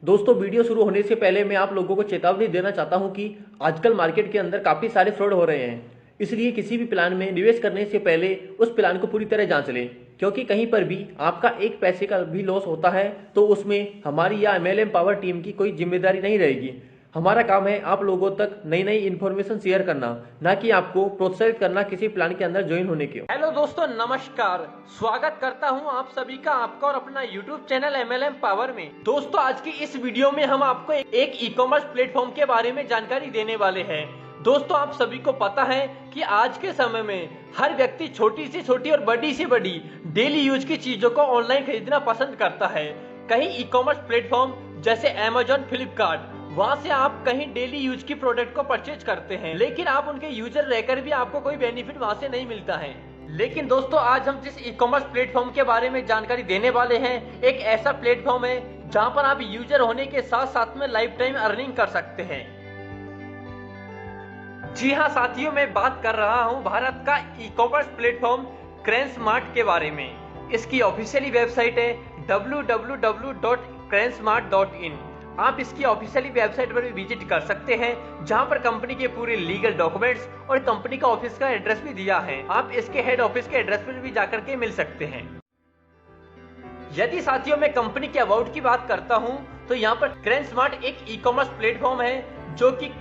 दोस्तों, वीडियो शुरू होने से पहले मैं आप लोगों को चेतावनी देना चाहता हूं कि आजकल मार्केट के अंदर काफ़ी सारे फ्रॉड हो रहे हैं। इसलिए किसी भी प्लान में निवेश करने से पहले उस प्लान को पूरी तरह जांच लें, क्योंकि कहीं पर भी आपका एक पैसे का भी लॉस होता है तो उसमें हमारी या एमएलएम पावर टीम की कोई जिम्मेदारी नहीं रहेगी। हमारा काम है आप लोगों तक नई नई इन्फॉर्मेशन शेयर करना, ना कि आपको प्रोत्साहित करना किसी प्लान के अंदर ज्वाइन होने के। हेलो दोस्तों, नमस्कार। स्वागत करता हूं आप सभी का आपका और अपना यूट्यूब चैनल एमएलएम पावर में। दोस्तों, आज की इस वीडियो में हम आपको एक ई कॉमर्स प्लेटफॉर्म के बारे में जानकारी देने वाले हैं। दोस्तों, आप सभी को पता है कि आज के समय में हर व्यक्ति छोटी से छोटी और बड़ी से बड़ी डेली यूज की चीजों को ऑनलाइन खरीदना पसंद करता है। कहीं ई कॉमर्स प्लेटफॉर्म जैसे अमेजॉन, फ्लिपकार्ट, वहां से आप कहीं डेली यूज की प्रोडक्ट को परचेज करते हैं, लेकिन आप उनके यूजर रहकर भी आपको कोई बेनिफिट वहां से नहीं मिलता है। लेकिन दोस्तों, आज हम जिस ई कॉमर्स प्लेटफॉर्म के बारे में जानकारी देने वाले हैं, एक ऐसा प्लेटफॉर्म है जहां पर आप यूजर होने के साथ साथ में लाइफ टाइम अर्निंग कर सकते हैं। जी हाँ साथियों, मैं बात कर रहा हूं भारत का ई कॉमर्स प्लेटफॉर्म क्रेनस्मार्ट के बारे में। इसकी ऑफिशियली वेबसाइट है www.crensmart.in। आप इसकी ऑफिशियली वेबसाइट पर भी विजिट कर सकते हैं, जहां पर कंपनी के पूरे लीगल डॉक्यूमेंट्स और कंपनी का ऑफिस का एड्रेस भी दिया है। आप इसके हेड ऑफिस के एड्रेस पर भी जाकर के मिल सकते हैं। यदि साथियों मैं कंपनी के अबाउट की बात करता हूं, तो यहाँ पर क्रेनस्मार्ट एक ई कॉमर्स प्लेटफॉर्म है जो कि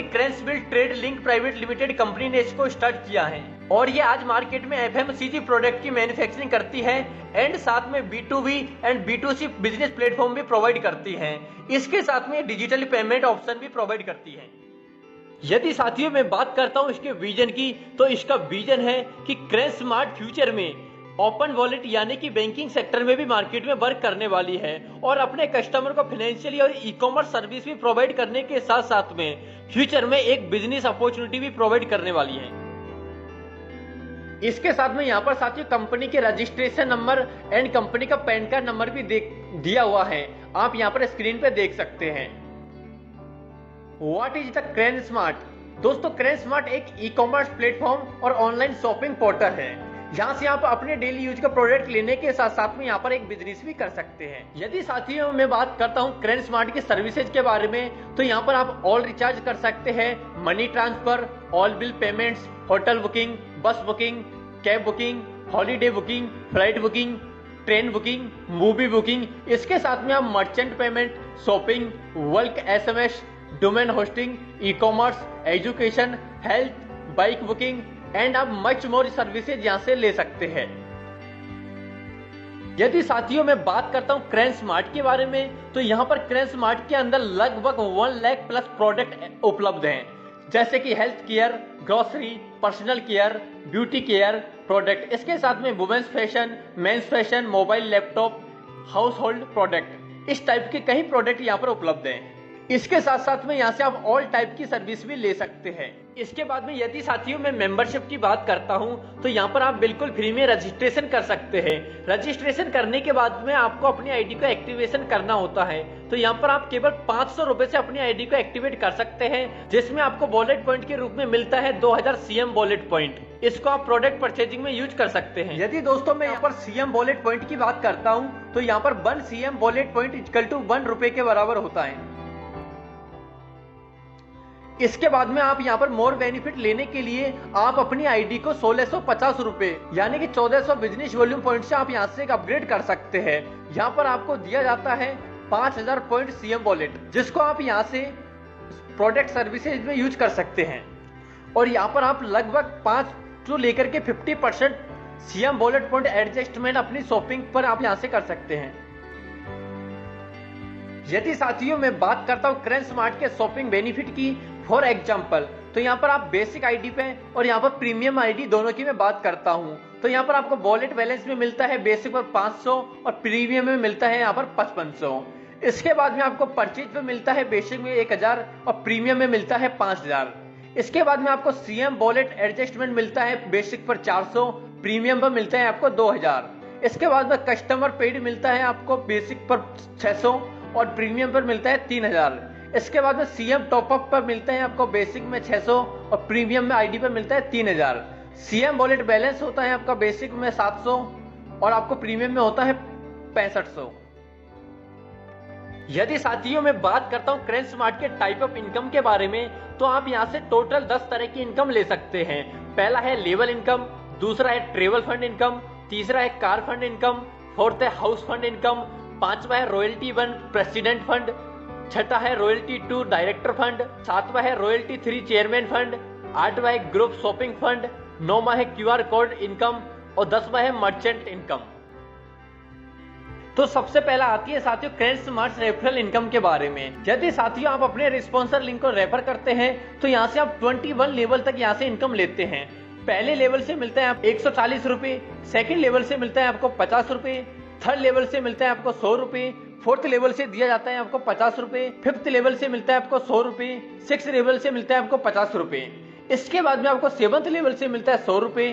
क्रेंसविल trade link private limited company ने इसको स्टार्ट किया है, और ये आज मार्केट में एफएमसीजी प्रोडक्ट की मैन्युफैक्चरिंग करती है एंड साथ में B2B and B2C business platform भी प्रोवाइड करती है। इसके साथ में डिजिटल पेमेंट ऑप्शन भी प्रोवाइड करती है। यदि साथियों मैं बात करता हूं इसके विजन की, तो इसका विजन है कि क्रेनस्मार्ट फ्यूचर में ओपन वॉलेट यानी कि बैंकिंग सेक्टर में भी मार्केट में वर्क करने वाली है और अपने कस्टमर को फाइनेंशियली और ई कॉमर्स सर्विस भी प्रोवाइड करने के साथ साथ में फ्यूचर में एक बिजनेस अपॉर्चुनिटी भी प्रोवाइड करने वाली है। इसके साथ में यहाँ पर साथियों कंपनी के रजिस्ट्रेशन नंबर एंड कंपनी का पैन कार्ड नंबर भी दिया हुआ है, आप यहाँ पर स्क्रीन पे देख सकते हैं। What is the Cranesmart? दोस्तों, क्रेनस्मार्ट एक ई कॉमर्स प्लेटफॉर्म और ऑनलाइन शॉपिंग पोर्टल है। यहाँ से आप अपने डेली यूज का प्रोडक्ट लेने के साथ साथ में यहाँ पर एक बिजनेस भी कर सकते हैं। यदि साथियों मैं बात करता हूँ क्रेनस्मार्ट की सर्विसेज के बारे में, तो यहाँ पर आप ऑल रिचार्ज कर सकते हैं, money transfer, all bill payments, hotel booking, bus booking, cab booking, holiday booking, flight booking, train booking, movie booking. इसके साथ में आप merchant payment, shopping, bulk SMS, domain hosting, e commerce, education, health, bike booking and आप much more services यहां से ले सकते हैं। यदि साथियों मैं बात करता हूं क्रेनस्मार्ट के बारे में, तो यहां पर क्रेनस्मार्ट के अंदर लगभग 1 लाख प्लस प्रोडक्ट उपलब्ध हैं, जैसे कि health care, grocery, personal care, beauty care product. इसके साथ में women's fashion, men's fashion, mobile, laptop, house hold product, इस टाइप के कई प्रोडक्ट यहाँ पर उपलब्ध हैं। इसके साथ साथ में यहाँ से आप ऑल टाइप की सर्विस भी ले सकते हैं। इसके बाद में यदि साथियों मैं मेंबरशिप की बात करता हूँ, तो यहाँ पर आप बिल्कुल फ्री में रजिस्ट्रेशन कर सकते हैं। रजिस्ट्रेशन करने के बाद में आपको अपनी आईडी को एक्टिवेशन करना होता है, तो यहाँ पर आप केवल 500 रुपए से अपनी आईडी को एक्टिवेट कर सकते हैं, जिसमें आपको वॉलेट पॉइंट के रूप में मिलता है 2000 CM वॉलेट पॉइंट। इसको आप प्रोडक्ट परचेजिंग में यूज कर सकते हैं। यदि दोस्तों मैं यहाँ पर CM वॉलेट पॉइंट की बात करता हूँ, तो यहाँ पर 1 CM wallet point equal to 1 रुपए के बराबर होता है। इसके बाद में आप यहाँ पर मोर बेनिफिट लेने के लिए आप अपनी आईडी को 1650 रुपए यानी कि 1400 बिजनेस वॉल्यूम पॉइंट से आप यहाँ से अपग्रेड कर सकते हैं। यहाँ पर आपको दिया जाता है 5000 पॉइंट CM वॉलेट, जिसको आप यहाँ से प्रोडक्ट सर्विसेज में यूज कर सकते हैं, और यहाँ पर आप लगभग 5 से लेकर के 50% CM वॉलेट पॉइंट एडजस्टमेंट अपनी शॉपिंग पर आप यहाँ से कर सकते हैं। यदि साथियों मैं बात करता हूँ क्रेनस्मार्ट के शॉपिंग बेनिफिट की, फॉर एग्जाम्पल, तो यहाँ पर आप बेसिक आईडी पे और यहाँ पर प्रीमियम आईडी दोनों की मैं बात करता हूँ, तो यहाँ पर आपको वॉलेट बैलेंस में मिलता है बेसिक पर 500 और प्रीमियम में मिलता है यहाँ पर 5500। इसके बाद में आपको परचेज पे मिलता है बेसिक में 1000 और प्रीमियम में मिलता है 5000। इसके बाद में आपको CM वॉलेट एडजस्टमेंट मिलता है बेसिक पर 400, प्रीमियम पर मिलता है आपको 2000। इसके बाद में कस्टमर पेड मिलता है आपको बेसिक पर 600 और प्रीमियम पर मिलता है 3000। इसके बाद में CM टॉपअप पर मिलता है आपको बेसिक में 600 और प्रीमियम में आईडी पर मिलता है 3000। CM वॉलेट बैलेंस होता है आपका बेसिक में 700 और आपको प्रीमियम में होता है 6500। यदि साथियों मैं बात करता हूँ क्रेन स्मार्ट के टाइप ऑफ इनकम के बारे में, तो आप यहाँ से टोटल 10 तरह की इनकम ले सकते हैं। पहला है लेवल इनकम, दूसरा है ट्रेवल फंड इनकम, तीसरा है कार फंड इनकम, फोर्थ है हाउस फंड इनकम, पांचवा है रॉयल्टी 1 प्रेसिडेंट फंड, छठा है रॉयल्टी 2 डायरेक्टर फंड, सातवा है रॉयल्टी 3 चेयरमैन फंड, आठवा है ग्रुप शॉपिंग फंड, नौवा है QR कोड इनकम और 10वां है मर्चेंट इनकम। तो सबसे पहला आती है साथियों क्रेन स्मार्ट रेफरल इनकम के बारे में। यदि साथियों आप अपने रिस्पॉन्सर लिंक को रेफर करते हैं तो यहाँ से आप 21 लेवल तक यहाँ से इनकम लेते हैं। पहले लेवल से मिलता है आप 140 रुपए, सेकेंड लेवल से मिलता है आपको 50 रुपए, थर्ड लेवल से मिलता है आपको 100 रुपए, फोर्थ लेवल से दिया जाता है आपको 50 रुपए, फिफ्थ लेवल से मिलता है आपको 100 रुपए, सिक्स लेवल से मिलता है आपको 50 रुपए। इसके बाद में आपको सेवंथ लेवल से मिलता है 100 रुपए,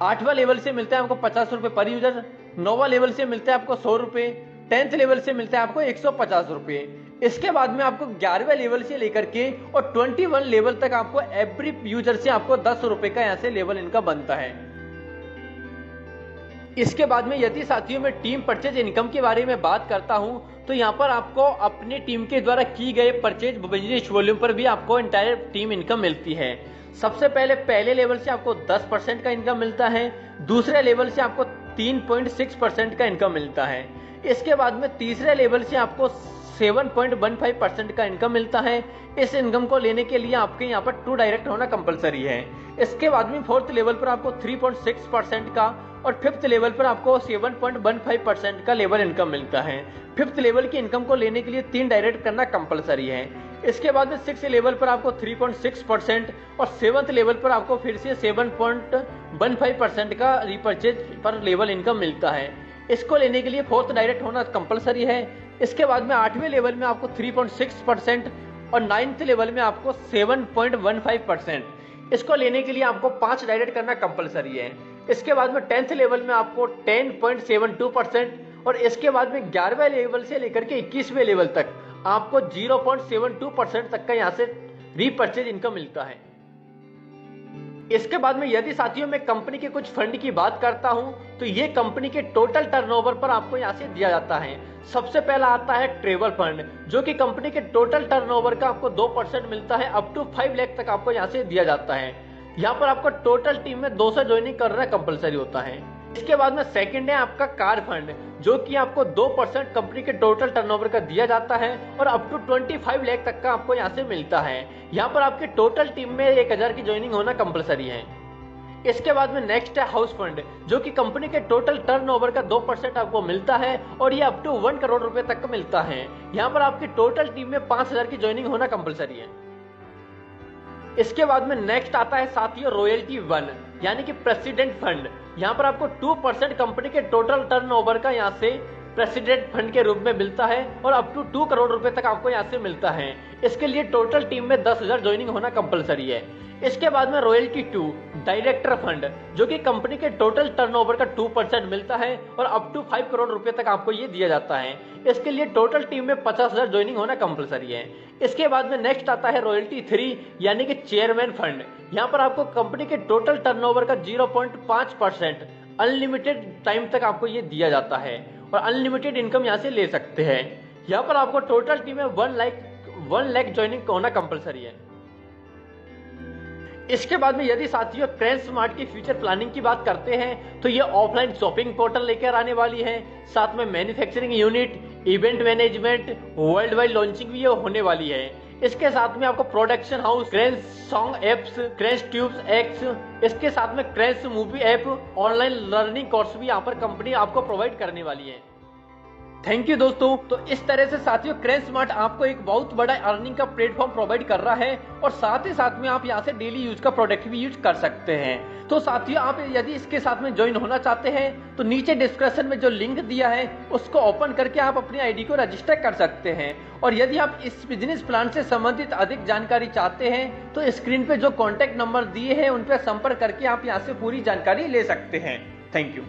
आठवां लेवल से मिलता है आपको 50 रुपए पर यूजर, नौवां लेवल से मिलता है आपको 100 रुपए, 10th लेवल से मिलता है आपको 150 रुपए। इसके बाद में आपको 11वें लेवल से लेकर के और 21 लेवल तक आपको एवरी यूजर से आपको 10 रुपए का यहाँ से लेवल इनका बनता है। इसके बाद में यदि साथियों में टीम परचेज इनकम के बारे में बात करता हूं तो यहाँ पर आपको अपनी टीम के द्वारा की गए परचेज बिजनेस वॉल्यूम पर भी आपको इंटायर टीम इनकम मिलती है। सबसे पहले लेवल से आपको 10% का इनकम मिलता है, दूसरे लेवल से आपको 3.6% का इनकम मिलता है। इसके बाद में तीसरे लेवल से आपको 7.15% का इनकम मिलता है। इस इनकम को लेने के लिए आपके यहाँ पर 2 डायरेक्ट होना कंपलसरी है। इसके बाद में फोर्थ लेवल पर आपको 3.6% का और फिफ्थ लेवल पर आपको 7.15% का लेवल इनकम मिलता है। फिफ्थ लेवल की इनकम को लेने के लिए 3 डायरेक्ट करना कंपलसरी है। इसके बाद में सिक्स लेवल पर आपको 3.6% और सेवंथ लेवल पर आपको फिर से 7.15% का रिपर्चेज पर लेवल इनकम मिलता है। इसको लेने के लिए फोर्थ डायरेक्ट होना कंपलसरी है। इसके बाद में 8वें लेवल में आपको 3.6% और 9th लेवल में आपको 7.15%। इसको लेने के लिए आपको 5 डायरेक्ट करना कंपलसरी है। इसके बाद में 10th लेवल में आपको 10.72% और इसके बाद में 11वें लेवल से लेकर के 21वें लेवल तक आपको 0.72% तक का यहाँ से रीपरचेज इनकम मिलता है। इसके बाद में यदि साथियों मैं कंपनी के कुछ फंड की बात करता हूं तो ये कंपनी के टोटल टर्नओवर पर आपको यहाँ से दिया जाता है। सबसे पहला आता है ट्रेवल फंड, जो कि कंपनी के टोटल टर्नओवर का आपको 2% मिलता है, अप टू 5 लाख तक आपको यहाँ से दिया जाता है। यहाँ पर आपको टोटल टीम में 200 ज्वाइनिंग करना कंपलसरी होता है। इसके बाद में सेकंड है आपका कार फंड, जो कि आपको 2% कंपनी के टोटल टर्नओवर का दिया जाता है और अप टू 25 लाख तक का आपको यहाँ से मिलता है। यहाँ पर आपके टोटल टीम में 1000 की ज्वाइनिंग होना कंपलसरी है। इसके बाद में नेक्स्ट है हाउस फंड, जो कि कंपनी के टोटल टर्नओवर का 2% आपको मिलता है और ये अप टू 1 करोड़ रुपए तक का मिलता है। यहाँ पर आपकी टोटल टीम में 5000 की ज्वाइनिंग होना कंपलसरी है। इसके बाद में नेक्स्ट आता है साथियों रॉयल्टी 1 यानी कि प्रेसिडेंट फंड। यहाँ पर आपको 2% कंपनी के टोटल टर्नओवर का यहाँ से प्रेसिडेंट फंड के रूप में मिलता है और अप टू 2 करोड़ रुपए तक आपको यहाँ से मिलता है। इसके लिए टोटल टीम में 10,000 ज्वाइनिंग होना कंपलसरी है। इसके बाद में रॉयल्टी 2 डायरेक्टर फंड, जो कि कंपनी के टोटल टर्नओवर का 2% मिलता है और अप टू 5 करोड़ रुपए तक आपको ये दिया जाता है। इसके लिए टोटल टीम में 50,000 ज्वाइनिंग होना कंपलसरी है। इसके बाद में नेक्स्ट आता है रॉयल्टी 3 यानी कि चेयरमैन फंड। यहाँ पर आपको कंपनी के टोटल टर्नओवर का 0.5% अनलिमिटेड टाइम तक आपको ये दिया जाता है और अनलिमिटेड इनकम यहाँ से ले सकते हैं। यहाँ पर आपको टोटल टीम में 1 लाख ज्वाइनिंग होना कंपलसरी है। इसके बाद में यदि साथियों क्रेन स्मार्ट की फ्यूचर प्लानिंग की बात करते हैं तो ये ऑफलाइन शॉपिंग पोर्टल लेकर आने वाली है, साथ में manufacturing unit, event management, world wide launching भी ये होने वाली है। इसके साथ में आपको production house, crane song apps, crane tubes x, इसके साथ में crane movie app, online learning course भी यहाँ पर कंपनी आपको प्रोवाइड करने वाली है। थैंक यू दोस्तों। तो इस तरह से साथियों क्रेन स्मार्ट आपको एक बहुत बड़ा अर्निंग का प्लेटफॉर्म प्रोवाइड कर रहा है और साथ ही साथ में आप यहाँ से डेली यूज का प्रोडक्ट भी यूज कर सकते हैं। तो साथियों आप यदि इसके साथ में ज्वाइन होना चाहते हैं तो नीचे डिस्क्रिप्शन में जो लिंक दिया है उसको ओपन करके आप अपनी आईडी को रजिस्टर कर सकते हैं। और यदि आप इस बिजनेस प्लान से संबंधित अधिक जानकारी चाहते हैं तो स्क्रीन पे जो कॉन्टेक्ट नंबर दिए हैं उन पर संपर्क करके आप यहाँ से पूरी जानकारी ले सकते हैं। Thank you.